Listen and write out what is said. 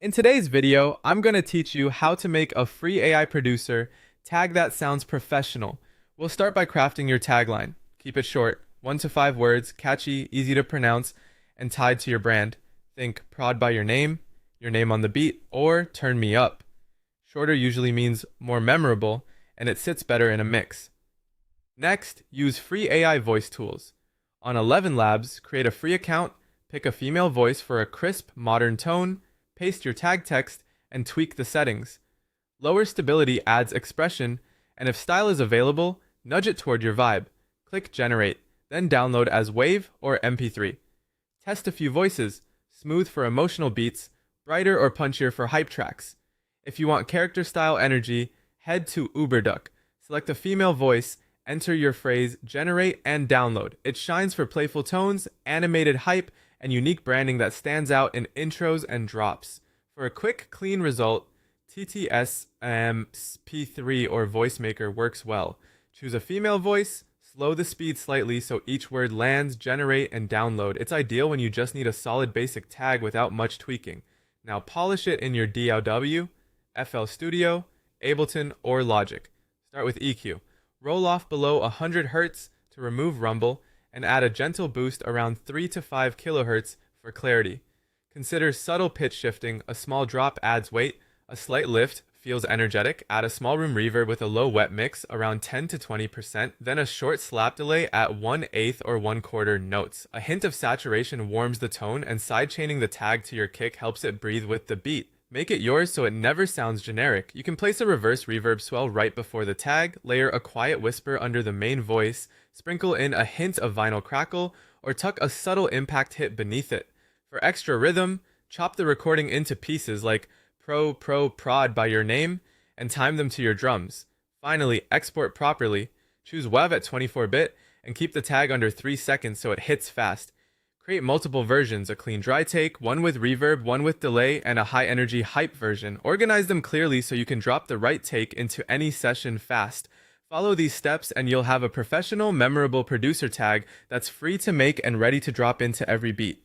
In today's video, I'm going to teach you how to make a free AI producer tag that sounds professional. We'll start by crafting your tagline. Keep it short, 1 to 5 words, catchy, easy to pronounce, and tied to your brand. Think prod by your name on the beat, or turn me up. Shorter usually means more memorable, and it sits better in a mix. Next, use free AI voice tools. On 11 Labs, create a free account, pick a female voice for a crisp, modern tone, paste your tag text, and tweak the settings. Lower stability adds expression, and if style is available, nudge it toward your vibe. Click Generate, then download as WAV or MP3. Test a few voices, smooth for emotional beats, brighter or punchier for hype tracks. If you want character style energy, head to UberDuck. Select a female voice, enter your phrase, generate, and download. It shines for playful tones, animated hype, and unique branding that stands out in intros and drops. For a quick, clean result, TTS P3 or VoiceMaker works well. Choose a female voice, slow the speed slightly so each word lands, generate, and download. It's ideal when you just need a solid basic tag without much tweaking. Now polish it in your DAW, FL Studio, Ableton, or Logic. Start with EQ. Roll off below 100 Hz to remove rumble, and add a gentle boost around 3 to 5 kHz for clarity. Consider subtle pitch shifting, a small drop adds weight, a slight lift feels energetic, add a small room reverb with a low wet mix around 10 to 20%, then a short slap delay at 1/8 or 1/4 notes. A hint of saturation warms the tone, and sidechaining the tag to your kick helps it breathe with the beat. Make it yours so it never sounds generic. You can place a reverse reverb swell right before the tag, layer a quiet whisper under the main voice, sprinkle in a hint of vinyl crackle, or tuck a subtle impact hit beneath it. For extra rhythm, chop the recording into pieces like prod by your name, and time them to your drums. Finally, export properly. Choose WAV at 24-bit, and keep the tag under 3 seconds so it hits fast. Create multiple versions, a clean dry take, one with reverb, one with delay, and a high energy hype version. Organize them clearly so you can drop the right take into any session fast. Follow these steps and you'll have a professional, memorable producer tag that's free to make and ready to drop into every beat.